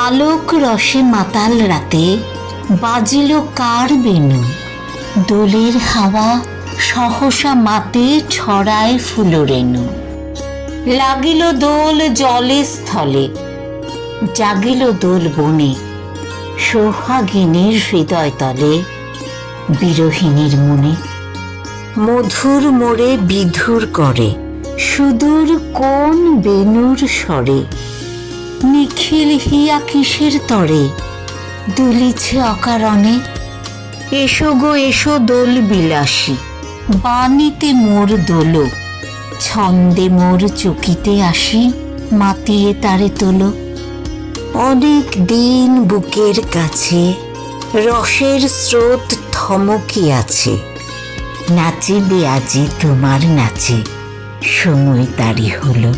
আলোক রসে মাতাল রাতে বাজিল কার বেনু, দোলের হাওয়া সহসা মাতে ছড়ায় ফুলরেণু। লাগিল দোল জলে স্থলে, জাগিল দোল বনে, সোহাগিনীর হৃদয় তলে, বিরহিণীর মনে। মধুর মোড়ে বিধুর করে, সুদূর কোন বেণুর স্বরে, নিখিল হিয়া কিসের তরে, দুলিছে অকারণে। এসো গো এসো দোল বিলাসী, বাণীতে মোর দোলো, ছন্দে মোর চকিতে আসি, মাতিয়ে তারে তোলো। অনেক দিন বুকের কাছে রসের স্রোত থমকি আছে, নাচিবে আজি তোমার নাচে, সময় তারি হলো।